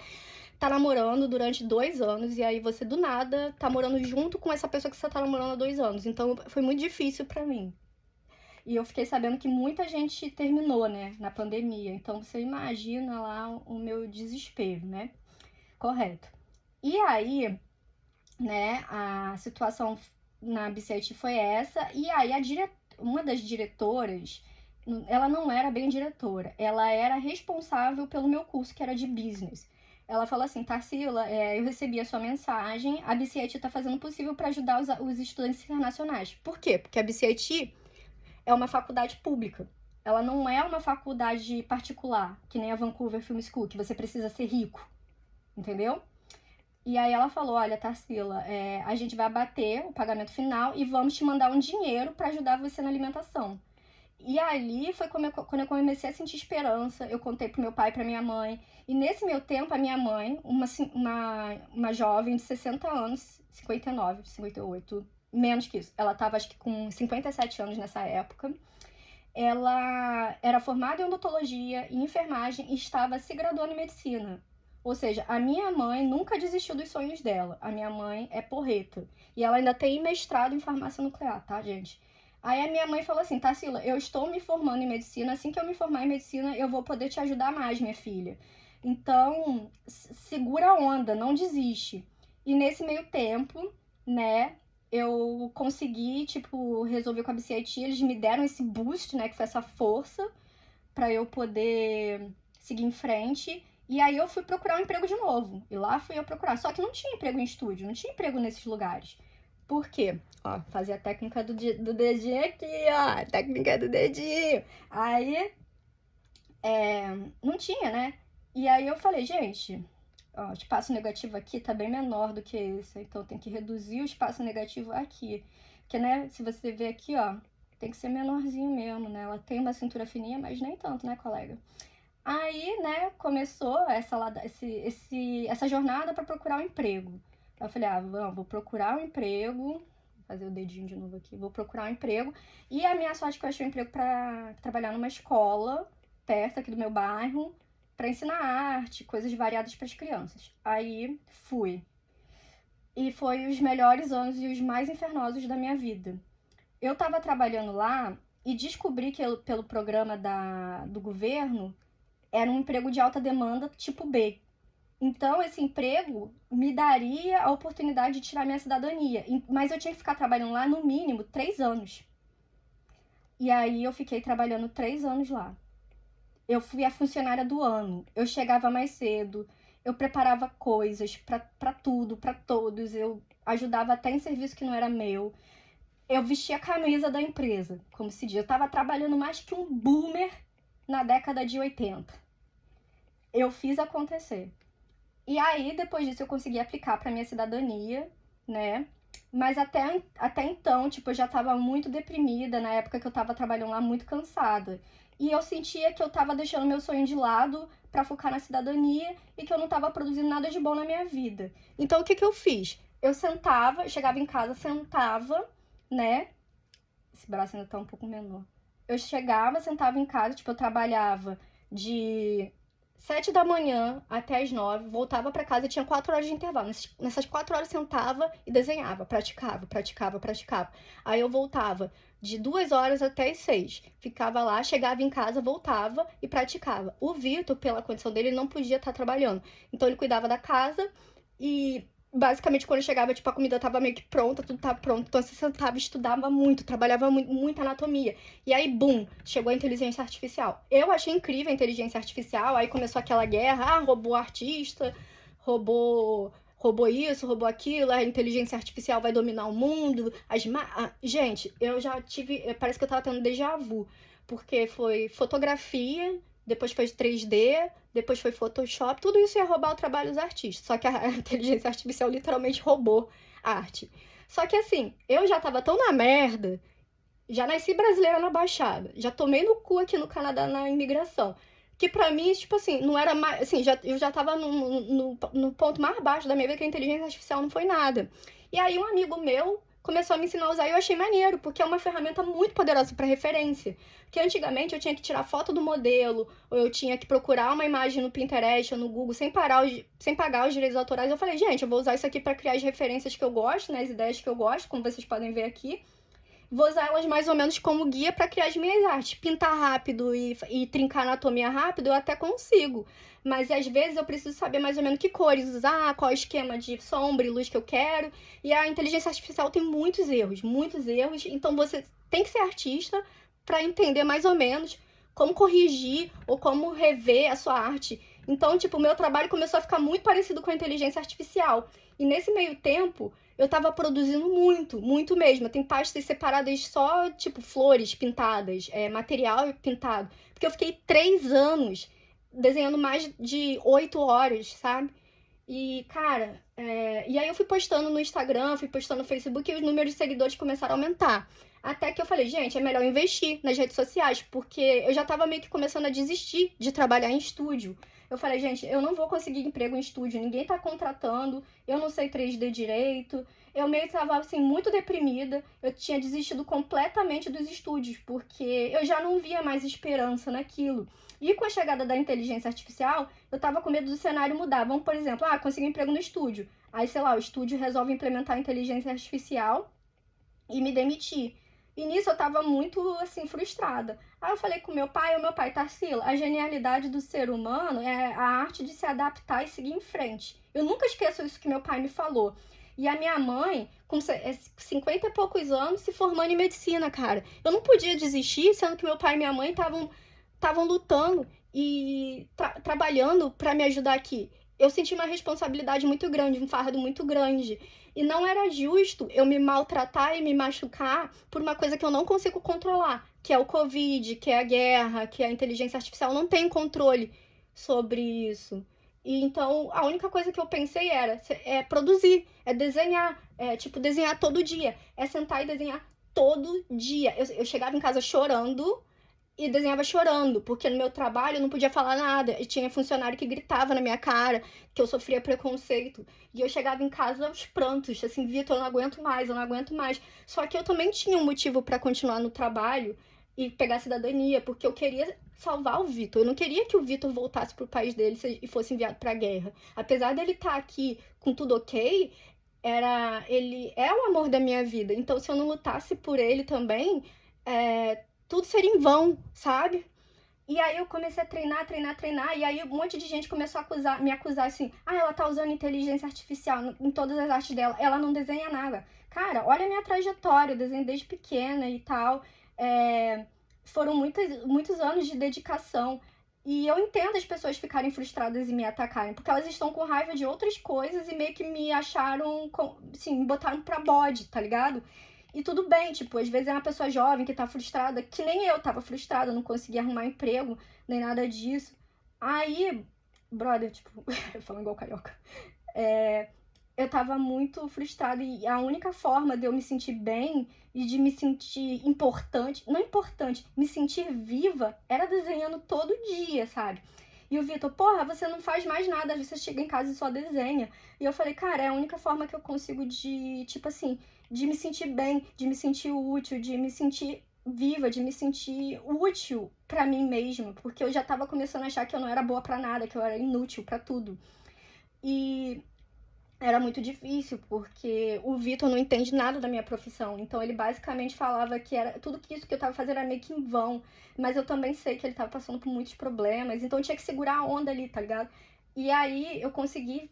tá namorando durante 2 anos, e aí você, do nada, tá morando junto com essa pessoa que você tá namorando há 2 anos. Então, foi muito difícil pra mim. E eu fiquei sabendo que muita gente terminou, né, na pandemia. Então, você imagina lá o meu desespero, né? Correto. E aí, né, a situação na BCIT foi essa. E aí, uma das diretoras, ela não era bem diretora. Ela era responsável pelo meu curso, que era de business. Ela falou assim, Tarsila, eu recebi a sua mensagem. A BCIT está fazendo o possível para ajudar os estudantes internacionais. Por quê? Porque a BCIT é uma faculdade pública. Ela não é uma faculdade particular, que nem a Vancouver Film School, que você precisa ser rico, entendeu? E aí ela falou, olha, Tarsila, a gente vai abater o pagamento final e vamos te mandar um dinheiro para ajudar você na alimentação. E ali foi quando eu comecei a sentir esperança. Eu contei pro meu pai e pra minha mãe. E nesse meu tempo, a minha mãe, uma jovem de 60 anos, 59, 58, menos que isso. Ela tava, acho que com 57 anos nessa época. Ela era formada em odontologia e enfermagem e estava se graduando em medicina. Ou seja, a minha mãe nunca desistiu dos sonhos dela. A minha mãe é porreta. E ela ainda tem mestrado em farmácia nuclear, tá, gente? Aí a minha mãe falou assim, Tarsila, eu estou me formando em medicina, assim que eu me formar em medicina, eu vou poder te ajudar mais, minha filha. Então, segura a onda, não desiste. E nesse meio tempo, né, eu consegui, tipo, resolver com a BCIT, eles me deram esse boost, né, que foi essa força para eu poder seguir em frente. E aí eu fui procurar um emprego de novo. E lá fui eu procurar. Só que não tinha emprego em estúdio, não tinha emprego nesses lugares. Por quê? Ó, fazia a técnica do dedinho aqui, ó. A técnica do dedinho. Aí, não tinha, né? E aí eu falei, gente, ó, o espaço negativo aqui tá bem menor do que esse. Então tem que reduzir o espaço negativo aqui. Porque, né, se você ver aqui, ó, tem que ser menorzinho mesmo, né? Ela tem uma cintura fininha, mas nem tanto, né, colega? Aí, né, começou essa jornada para procurar um emprego. Eu falei, vou procurar um emprego, vou fazer o dedinho de novo aqui, vou procurar um emprego. E a minha sorte é que eu achei um emprego para trabalhar numa escola, perto aqui do meu bairro, para ensinar arte, coisas variadas para as crianças. Aí, fui. E foi os melhores anos e os mais infernosos da minha vida. Eu estava trabalhando lá e descobri que pelo programa do governo, era um emprego de alta demanda tipo B. Então, esse emprego me daria a oportunidade de tirar minha cidadania. Mas eu tinha que ficar trabalhando lá no mínimo 3 anos. E aí eu fiquei trabalhando 3 anos lá. Eu fui a funcionária do ano. Eu chegava mais cedo. Eu preparava coisas pra tudo, pra todos. Eu ajudava até em serviço que não era meu. Eu vestia a camisa da empresa, como se diz. Eu tava trabalhando mais que um boomer na década de 80. Eu fiz acontecer. E aí, depois disso, eu consegui aplicar pra minha cidadania, né? Mas até então, tipo, eu já tava muito deprimida, na época que eu tava trabalhando lá, muito cansada. E eu sentia que eu tava deixando meu sonho de lado pra focar na cidadania e que eu não tava produzindo nada de bom na minha vida. Então, o que eu fiz? Eu chegava em casa, sentava, né? Esse braço ainda tá um pouco menor. Eu chegava, sentava em casa, tipo, eu trabalhava de 7 da manhã até as 9, voltava pra casa e tinha 4 horas de intervalo. Nessas 4 horas eu sentava e desenhava, praticava. Aí eu voltava de 2 horas até as 6. Ficava lá, chegava em casa, voltava e praticava. O Vitor, pela condição dele, ele não podia estar trabalhando. Então ele cuidava da casa e basicamente, quando eu chegava, tipo, a comida tava meio que pronta, tudo tava pronto. Então, você sentava, estudava muito, trabalhava muito, muita anatomia. E aí, bum, chegou a inteligência artificial. Eu achei incrível a inteligência artificial. Aí começou aquela guerra, robô artista, robô isso, robô aquilo, a inteligência artificial vai dominar o mundo. Gente, eu já tive, parece que eu tava tendo déjà vu. Porque foi fotografia, depois foi 3D, depois foi Photoshop, tudo isso ia roubar o trabalho dos artistas. Só que a inteligência artificial literalmente roubou a arte. Só que assim, eu já tava tão na merda, já nasci brasileira na Baixada, já tomei no cu aqui no Canadá na imigração, que pra mim, tipo assim, não era mais, assim, eu já tava no ponto mais baixo da minha vida, que a inteligência artificial não foi nada. E aí um amigo meu começou a me ensinar a usar e eu achei maneiro, porque é uma ferramenta muito poderosa para referência. Porque antigamente eu tinha que tirar foto do modelo, ou eu tinha que procurar uma imagem no Pinterest ou no Google sem pagar os direitos autorais. Eu falei, gente, eu vou usar isso aqui para criar as referências que eu gosto, né, as ideias que eu gosto, como vocês podem ver aqui. Vou usar elas mais ou menos como guia para criar as minhas artes. Pintar rápido e trincar anatomia rápido eu até consigo. Mas às vezes eu preciso saber mais ou menos que cores usar, qual esquema de sombra e luz que eu quero. E a inteligência artificial tem muitos erros, muitos erros. Então você tem que ser artista para entender mais ou menos como corrigir ou como rever a sua arte. Então, tipo, o meu trabalho começou a ficar muito parecido com a inteligência artificial. E nesse meio tempo, eu tava produzindo muito, muito mesmo. Tem pastas separadas só, tipo, flores pintadas, material pintado. Porque eu fiquei 3 anos desenhando mais de 8 horas, sabe? E, cara, e aí eu fui postando no Instagram, fui postando no Facebook e os números de seguidores começaram a aumentar. Até que eu falei, gente, é melhor investir nas redes sociais, porque eu já tava meio que começando a desistir de trabalhar em estúdio. Eu falei, gente, eu não vou conseguir emprego em estúdio, ninguém tá contratando, eu não sei 3D direito. Eu meio que tava, assim, muito deprimida. Eu tinha desistido completamente dos estúdios, porque eu já não via mais esperança naquilo. E com a chegada da inteligência artificial, eu tava com medo do cenário mudar. Vamos, por exemplo, consegui um emprego no estúdio. Aí, sei lá, o estúdio resolve implementar a inteligência artificial e me demitir. E nisso eu tava muito, assim, frustrada. Aí eu falei com o meu pai, Tarsila, a genialidade do ser humano é a arte de se adaptar e seguir em frente. Eu nunca esqueço isso que meu pai me falou. E a minha mãe, com 50 e poucos anos, se formando em medicina, cara. Eu não podia desistir, sendo que meu pai e minha mãe estavam lutando e trabalhando para me ajudar aqui. Eu senti uma responsabilidade muito grande, um fardo muito grande. E não era justo eu me maltratar e me machucar por uma coisa que eu não consigo controlar, que é o Covid, que é a guerra, que é a inteligência artificial. Não tem controle sobre isso. E então a única coisa que eu pensei era produzir, desenhar, desenhar todo dia, sentar e desenhar todo dia. Eu chegava em casa chorando e desenhava chorando, porque no meu trabalho eu não podia falar nada. E tinha funcionário que gritava na minha cara, que eu sofria preconceito. E eu chegava em casa aos prantos, assim, Vitor, eu não aguento mais, eu não aguento mais. Só que eu também tinha um motivo para continuar no trabalho e pegar cidadania, porque eu queria salvar o Vitor. Eu não queria que o Vitor voltasse pro país dele e fosse enviado pra guerra. Apesar dele estar aqui com tudo ok, ele é o amor da minha vida. Então, se eu não lutasse por ele também, tudo seria em vão, sabe? E aí eu comecei a treinar, e aí um monte de gente começou a me acusar assim, ela tá usando inteligência artificial em todas as artes dela, ela não desenha nada. Cara, olha a minha trajetória, eu desenho desde pequena e tal, foram muitos anos de dedicação, e eu entendo as pessoas ficarem frustradas e me atacarem, porque elas estão com raiva de outras coisas e meio que me acharam, assim, me botaram pra bode, tá ligado? E tudo bem, tipo, às vezes é uma pessoa jovem que tá frustrada, que nem eu tava frustrada, não conseguia arrumar emprego, nem nada disso. Aí, brother, tipo, eu falo igual carioca. Eu tava muito frustrada e a única forma de eu me sentir bem e de me sentir importante, não importante, me sentir viva, era desenhando todo dia, sabe? E o Vitor, porra, você não faz mais nada, você chega em casa e só desenha. E eu falei, cara, é a única forma que eu consigo de, tipo assim, de me sentir bem, de me sentir útil, de me sentir viva, de me sentir útil pra mim mesma, porque eu já tava começando a achar que eu não era boa pra nada, que eu era inútil pra tudo. E era muito difícil, porque o Vitor não entende nada da minha profissão. Então ele basicamente falava que era tudo isso que eu tava fazendo era meio que em vão. Mas eu também sei que ele tava passando por muitos problemas. Então eu tinha que segurar a onda ali, tá ligado? E aí eu consegui.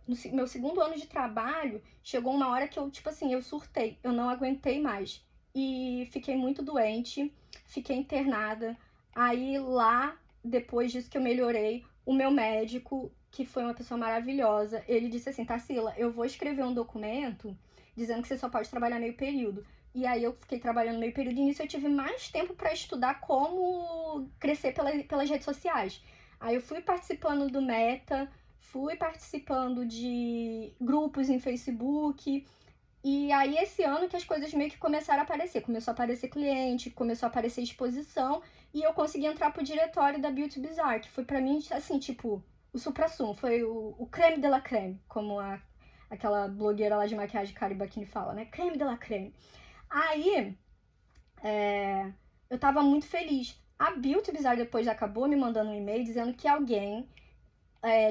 No meu segundo ano de trabalho, chegou uma hora que eu, tipo assim, eu surtei. Eu não aguentei mais. E fiquei muito doente, fiquei internada. Aí lá, depois disso que eu melhorei, o meu médico, que foi uma pessoa maravilhosa, ele disse assim, Tarsila, eu vou escrever um documento dizendo que você só pode trabalhar meio período. E aí eu fiquei trabalhando meio período e nisso eu tive mais tempo para estudar como crescer pelas redes sociais. Aí eu fui participando do Meta, fui participando de grupos em Facebook. E aí esse ano que as coisas meio que começaram a aparecer. Começou a aparecer cliente, começou a aparecer exposição. E eu consegui entrar pro diretório da Beauty Bizarre, que foi pra mim, assim, tipo, o supra-sumo. Foi o creme de la creme, como aquela blogueira lá de maquiagem, Kari Bakini, fala, né? Creme de la creme. Aí, eu tava muito feliz. A Beauty Bizarre depois acabou me mandando um e-mail dizendo que alguém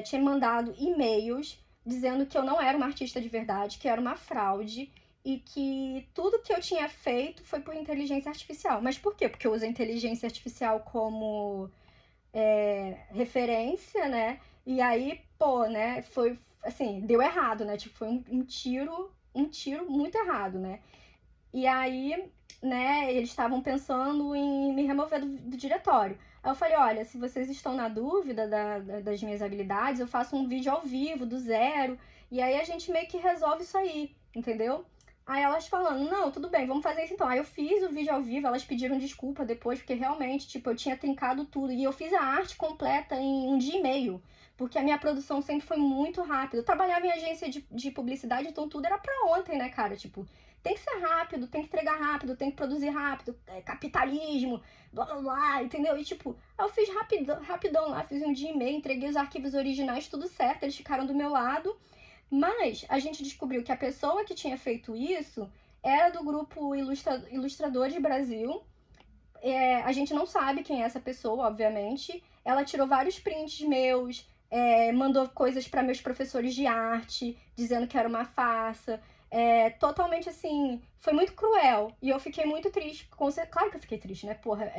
tinha mandado e-mails dizendo que eu não era uma artista de verdade, que era uma fraude e que tudo que eu tinha feito foi por inteligência artificial. Mas por quê? Porque eu uso a inteligência artificial como referência, né? E aí, pô, né, foi assim, deu errado, né? Tipo, foi um tiro muito errado, né? E aí, né, eles estavam pensando em me remover do diretório. Aí eu falei, olha, se vocês estão na dúvida das minhas habilidades, eu faço um vídeo ao vivo, do zero, e aí a gente meio que resolve isso aí, entendeu? Aí elas falando, não, tudo bem, vamos fazer isso então. Aí eu fiz o vídeo ao vivo, elas pediram desculpa depois, porque realmente, tipo, eu tinha trincado tudo. E eu fiz a arte completa em um dia e meio. porque a minha produção sempre foi muito rápida. Eu trabalhava em agência de publicidade, então tudo era pra ontem, né, cara? Tipo, tem que ser rápido, tem que entregar rápido, tem que produzir rápido, capitalismo, blá blá blá, entendeu? E tipo, eu fiz rapidão lá, fiz um dia e meio, entreguei os arquivos originais, tudo certo, eles ficaram do meu lado. Mas a gente descobriu que a pessoa que tinha feito isso era do grupo Ilustradores Brasil. A gente não sabe quem é essa pessoa, obviamente. Ela tirou vários prints meus, mandou coisas para meus professores de arte, dizendo que era uma farsa. Totalmente assim, foi muito cruel. E eu fiquei muito triste. Claro que eu fiquei triste, né? Porra,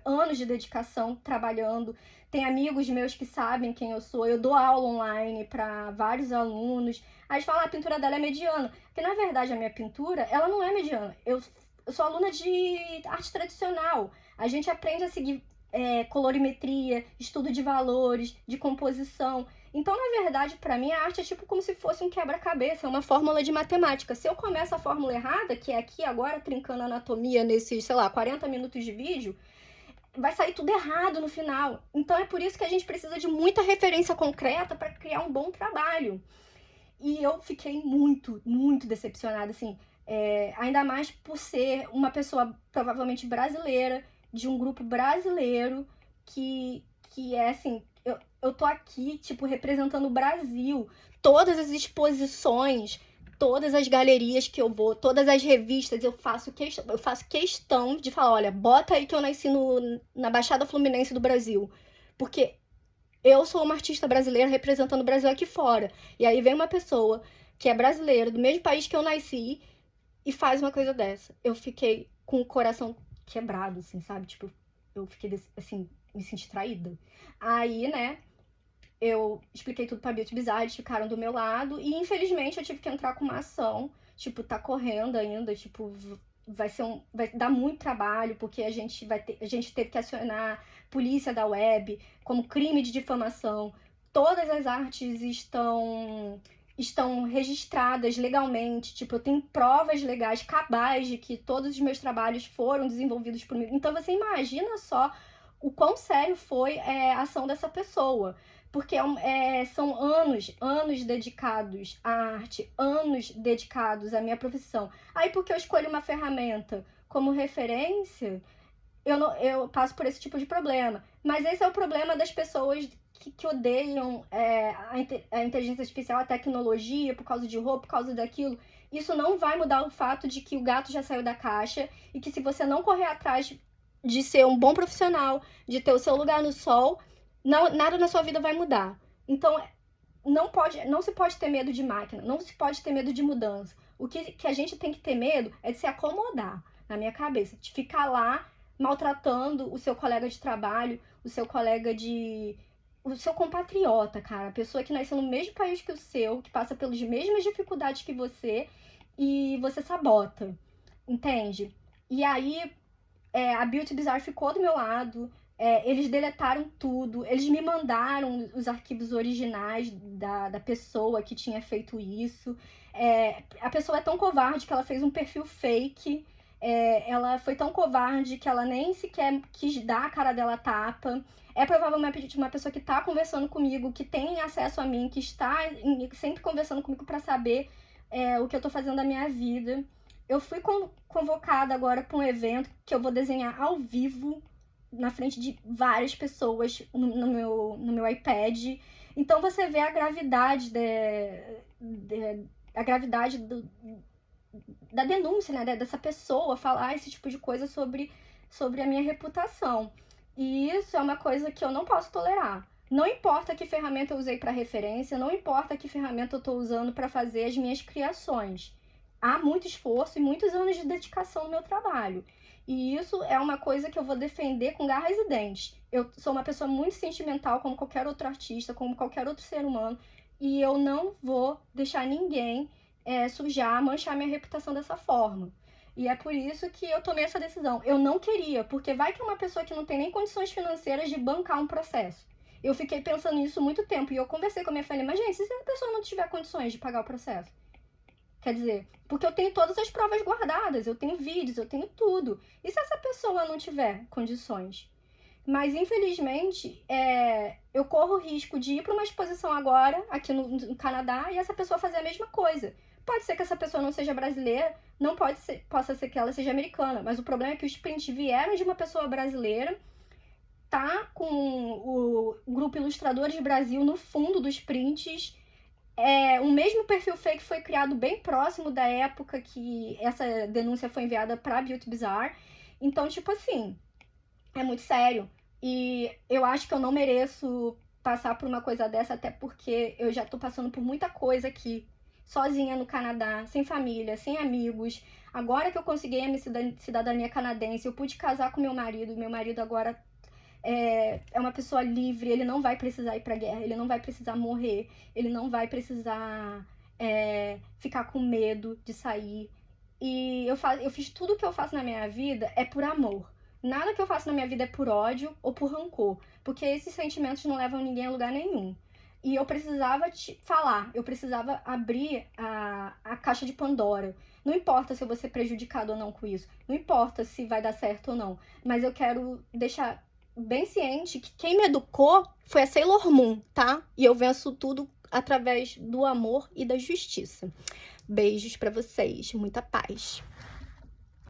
anos de dedicação, trabalhando. Tem amigos meus que sabem quem eu sou. Eu dou aula online para vários alunos. Aí eles falam, a pintura dela é mediana. Porque na verdade a minha pintura, ela não é mediana. Eu sou aluna de arte tradicional. A gente aprende a seguir colorimetria, estudo de valores, de composição. Então, na verdade, para mim, a arte é tipo como se fosse um quebra-cabeça, uma fórmula de matemática. Se eu começo a fórmula errada, que é aqui agora, trincando anatomia nesses, sei lá, 40 minutos de vídeo, vai sair tudo errado no final. Então, é por isso que a gente precisa de muita referência concreta para criar um bom trabalho. E eu fiquei muito, muito decepcionada, assim, ainda mais por ser uma pessoa provavelmente brasileira, de um grupo brasileiro, que é assim, eu tô aqui, tipo, representando o Brasil. Todas as exposições, todas as galerias que eu vou, todas as revistas, eu faço questão de falar, olha, bota aí que eu nasci na Baixada Fluminense do Brasil. Porque eu sou uma artista brasileira representando o Brasil aqui fora. E aí vem uma pessoa que é brasileira, do mesmo país que eu nasci, e faz uma coisa dessa. Eu fiquei com o coração quebrado, assim, sabe? Tipo, eu fiquei, assim, me senti traída. Aí, né, eu expliquei tudo pra Beauty Bizarre, eles ficaram do meu lado, e infelizmente eu tive que entrar com uma ação. Tipo, tá correndo ainda, tipo, vai dar muito trabalho, porque a gente teve que acionar polícia da web como crime de difamação. Todas as artes estão registradas legalmente, tipo, eu tenho provas legais, cabais de que todos os meus trabalhos foram desenvolvidos por mim. Então você imagina só o quão sério foi a ação dessa pessoa. Porque são anos dedicados à arte, anos dedicados à minha profissão. Aí porque eu escolho uma ferramenta como referência, eu passo por esse tipo de problema. Mas esse é o problema das pessoas que odeiam a inteligência artificial, a tecnologia, por causa de roupa, por causa daquilo. Isso não vai mudar o fato de que o gato já saiu da caixa e que se você não correr atrás de ser um bom profissional, de ter o seu lugar no sol, nada na sua vida vai mudar. Então, não se pode ter medo de máquina, não se pode ter medo de mudança. O que a gente tem que ter medo é de se acomodar, na minha cabeça, de ficar lá maltratando o seu colega de trabalho, o seu compatriota, cara, a pessoa que nasceu no mesmo país que o seu, que passa pelas mesmas dificuldades que você, e você sabota, entende? E aí, a Beauty Bizarre ficou do meu lado, eles deletaram tudo, eles me mandaram os arquivos originais da pessoa que tinha feito isso. A pessoa é tão covarde que ela fez um perfil fake, ela foi tão covarde que ela nem sequer quis dar a cara dela tapa. É provavelmente uma pessoa que está conversando comigo, que tem acesso a mim, que está sempre conversando comigo para saber o que eu tô fazendo da minha vida. Eu fui convocada agora para um evento que eu vou desenhar ao vivo, na frente de várias pessoas no meu iPad. Então você vê a gravidade da denúncia, né? Dessa pessoa falar esse tipo de coisa sobre a minha reputação. E isso é uma coisa que eu não posso tolerar. Não importa que ferramenta eu usei para referência, não importa que ferramenta eu estou usando para fazer as minhas criações. Há muito esforço e muitos anos de dedicação no meu trabalho. E isso é uma coisa que eu vou defender com garras e dentes. Eu sou uma pessoa muito sentimental, como qualquer outro artista, como qualquer outro ser humano, e eu não vou deixar ninguém sujar, manchar minha reputação dessa forma. E é por isso que eu tomei essa decisão. Eu não queria, porque vai que uma pessoa que não tem nem condições financeiras de bancar um processo. Eu fiquei pensando nisso muito tempo, e eu conversei com a minha família, mas gente, se a pessoa não tiver condições de pagar o processo? Quer dizer, porque eu tenho todas as provas guardadas, eu tenho vídeos, eu tenho tudo. E se essa pessoa não tiver condições? Mas, infelizmente, eu corro o risco de ir para uma exposição agora, aqui no Canadá, e essa pessoa fazer a mesma coisa. Pode ser que essa pessoa não seja brasileira, possa ser que ela seja americana, mas o problema é que os prints vieram de uma pessoa brasileira, tá com o grupo Ilustradores Brasil no fundo dos prints. O mesmo perfil fake foi criado bem próximo da época que essa denúncia foi enviada para Beauty Bizarre. Então, tipo assim, é muito sério. E eu acho que eu não mereço passar por uma coisa dessa, até porque eu já tô passando por muita coisa aqui, sozinha no Canadá, sem família, sem amigos. Agora que eu consegui a minha cidadania canadense, eu pude casar com meu marido agora é uma pessoa livre, ele não vai precisar ir pra guerra, ele não vai precisar morrer, ele não vai precisar ficar com medo de sair. E eu fiz tudo que eu faço na minha vida é por amor. Nada que eu faço na minha vida é por ódio ou por rancor, porque esses sentimentos não levam ninguém a lugar nenhum. E eu precisava te falar, eu precisava abrir a caixa de Pandora. Não importa se eu vou ser prejudicado ou não com isso, não importa se vai dar certo ou não, mas eu quero deixar bem ciente que quem me educou foi a Sailor Moon, tá? E eu venço tudo através do amor e da justiça. Beijos pra vocês, muita paz.